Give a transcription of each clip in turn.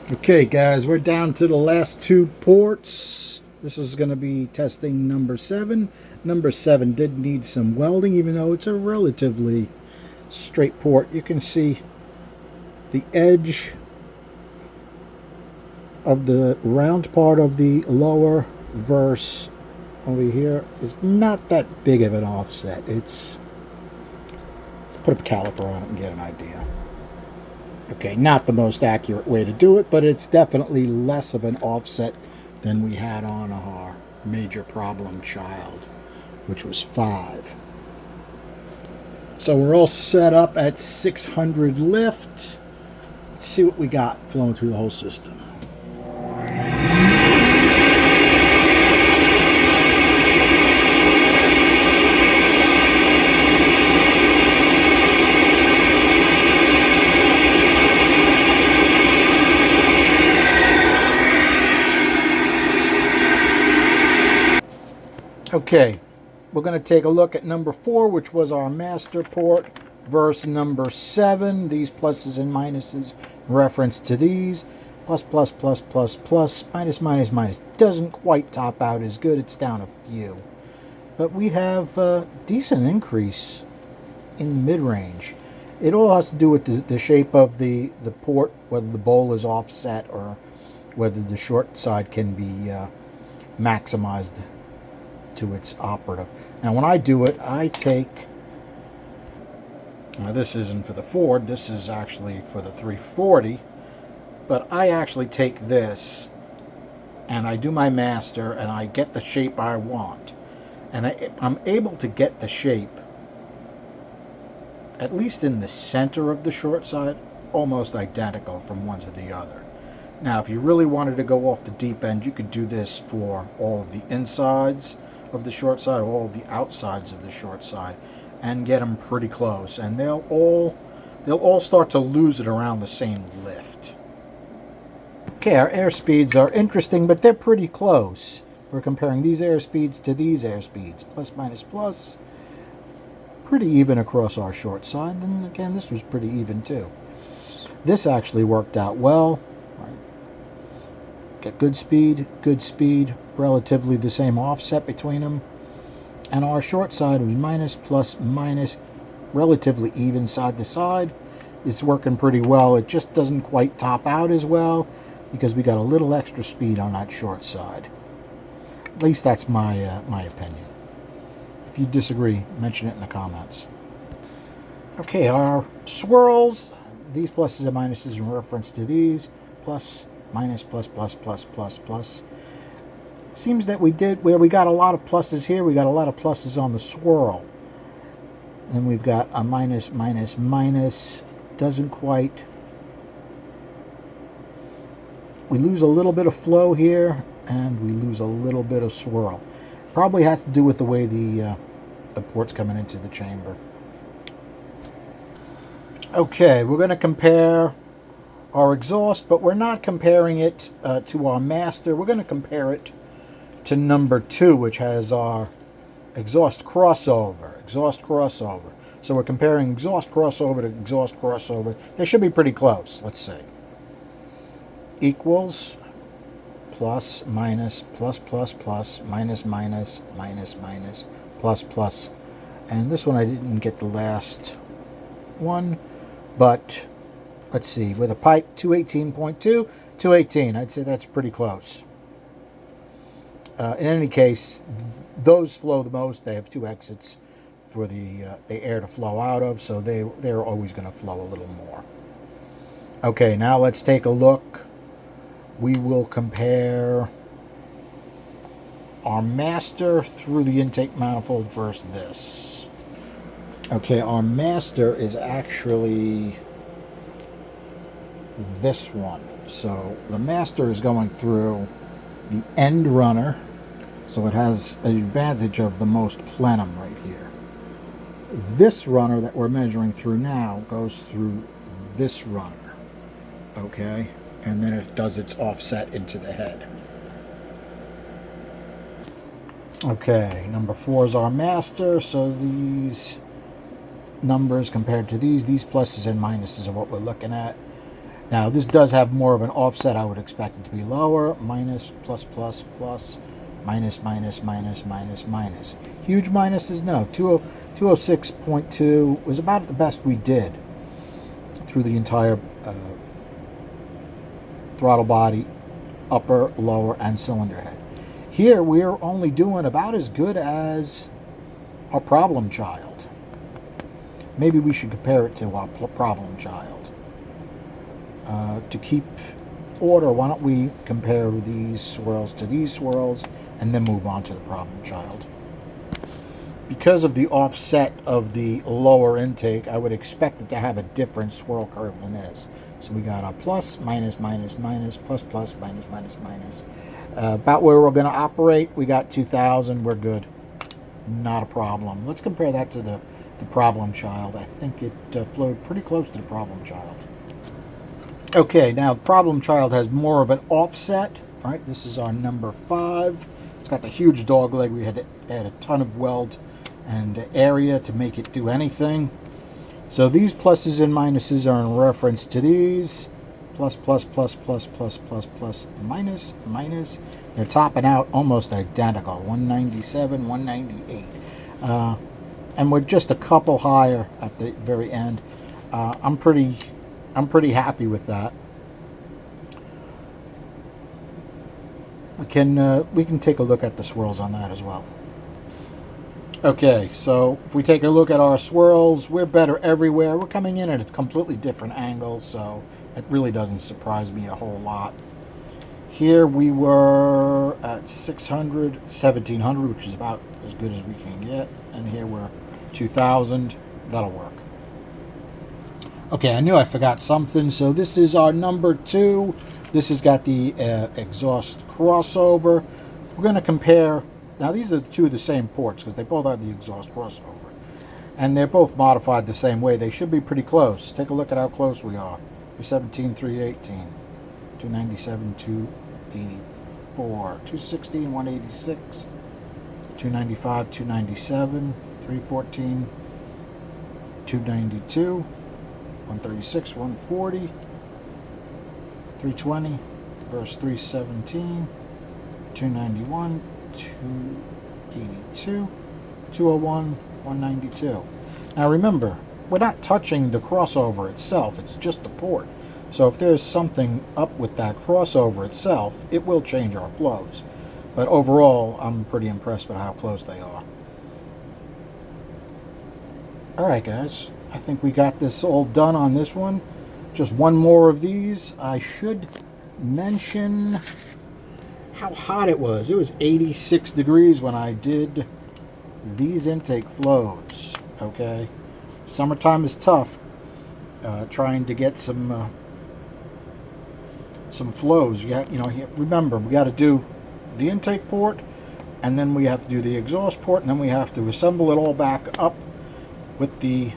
Okay guys, we're down to the last two ports. This is going to be testing number 7. Number 7 did need some welding, even though it's a relatively straight port. You can see the edge of the round part of the lower verse over here is not that big of an offset. Let's put a caliper on it and get an idea. Okay, not the most accurate way to do it, but it's definitely less of an offset than we had on our major problem child, which was 5. So we're all set up at 600 lift. Let's see what we got flowing through the whole system. Okay, we're going to take a look at number 4, which was our master port, versus number 7. These pluses and minuses reference to these. Plus, plus, plus, plus, plus, minus, minus, minus. Doesn't quite top out as good. It's down a few. But we have a decent increase in the mid-range. It all has to do with the shape of the port, whether the bowl is offset or whether the short side can be maximized to its operative. Now when I do it, I take, now this isn't for the Ford, this is actually for the 340, but I actually take this and I do my master and I get the shape I want. And I'm able to get the shape, at least in the center of the short side, almost identical from one to the other. Now if you really wanted to go off the deep end, you could do this for all of the insides of the short side, all of the outsides of the short side, and get them pretty close, and they'll all start to lose it around the same lift. Okay, our air speeds are interesting, but they're pretty close. We're comparing these air speeds to these air speeds, plus minus plus, pretty even across our short side. And again, this was pretty even too. This actually worked out well. Get good speed, relatively the same offset between them. And our short side was minus, plus, minus, relatively even side to side. It's working pretty well. It just doesn't quite top out as well because we got a little extra speed on that short side. At least that's my opinion. If you disagree, mention it in the comments. Okay, our swirls, these pluses and minuses in reference to these, plus, minus, plus, plus, plus, plus, plus. Seems that we did, where we got a lot of pluses here, we got a lot of pluses on the swirl. And we've got a minus, minus, minus. Doesn't quite. We lose a little bit of flow here, and we lose a little bit of swirl. Probably has to do with the way the port's coming into the chamber. Okay, we're going to compare our exhaust, but we're not comparing it to our master. We're going to compare it to number 2, which has our exhaust crossover. So we're comparing exhaust crossover to exhaust crossover. They should be pretty close. Let's see. Equals, plus, minus, plus, plus, plus, minus, minus, minus, minus, plus, plus. And this one I didn't get the last one, but let's see, with a pipe 218.2, 218. I'd say that's pretty close. In any case, those flow the most. They have 2 exits for the air to flow out of, so they're always going to flow a little more. Okay, now let's take a look. We will compare our master through the intake manifold versus this. Okay, our master is actually this one. So the master is going through the end runner, so it has an advantage of the most plenum right here. This runner that we're measuring through now goes through this runner, okay, and then it does its offset into the head. Okay, number 4 is our master, so these numbers compared to these pluses and minuses are what we're looking at. Now this does have more of an offset. I would expect it to be lower. Minus, plus, plus, plus, minus, minus, minus, minus, minus. Huge minuses? No. 206.2 was about the best we did through the entire throttle body, upper, lower, and cylinder head. Here we're only doing about as good as our problem child. Maybe we should compare it to our problem child. To keep order, why don't we compare these swirls to these swirls and then move on to the problem child. Because of the offset of the lower intake, I would expect it to have a different swirl curve than this. So we got a plus, minus, minus, minus, plus, plus, minus, minus, minus. About where we're going to operate, we got 2,000. We're good. Not a problem. Let's compare that to the problem child. I think it flowed pretty close to the problem child. Okay, now the problem child has more of an offset. All right, this is our number 5. It's got the huge dog leg. We had to add a ton of weld and area to make it do anything. So these pluses and minuses are in reference to these. Plus, plus, plus, plus, plus, plus, plus, minus, minus. They're topping out almost identical. 197, 198. And we're just a couple higher at the very end. I'm pretty happy with that. We can take a look at the swirls on that as well. Okay, so if we take a look at our swirls, we're better everywhere. We're coming in at a completely different angle, so it really doesn't surprise me a whole lot. Here we were at 600, 1700, which is about as good as we can get. And here we're 2000. That'll work. Okay, I knew I forgot something. So this is our number 2. This has got the exhaust crossover. We're going to compare. Now these are 2 of the same ports because they both have the exhaust crossover. And they're both modified the same way. They should be pretty close. Take a look at how close we are. 317, 318, 297, 284, 216, 186, 295, 297, 314, 292, 136, 140, 320, verse 317, 291, 282, 201, 192. Now remember, we're not touching the crossover itself, it's just the port. So if there's something up with that crossover itself, it will change our flows. But overall, I'm pretty impressed with how close they are. Alright guys, I think we got this all done on this one. Just one more of these. I should mention how hot it was. It was 86 degrees when I did these intake flows. Okay, summertime is tough. Trying to get some flows. Remember, we got to do the intake port, and then we have to do the exhaust port, and then we have to assemble it all back up with the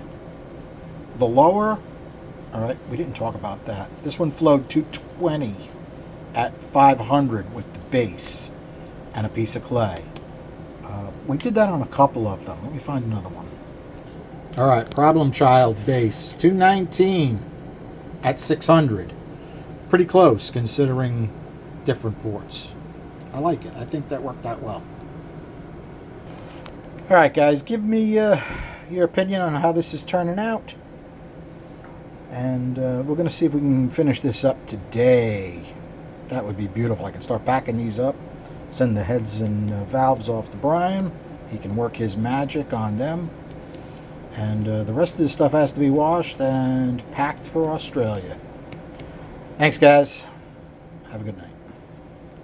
lower. All right, we didn't talk about that. This one flowed 220 at 500 with the base and a piece of clay. We did that on a couple of them. Let me find another one. All right, problem child base 219 at 600. Pretty close considering different ports. I like it. I think that worked out well. All right, guys, give me your opinion on how this is turning out. And we're going to see if we can finish this up today. That would be beautiful. I can start backing these up, send the heads and valves off to Brian. He can work his magic on them. And the rest of this stuff has to be washed and packed for Australia. Thanks, guys. Have a good night.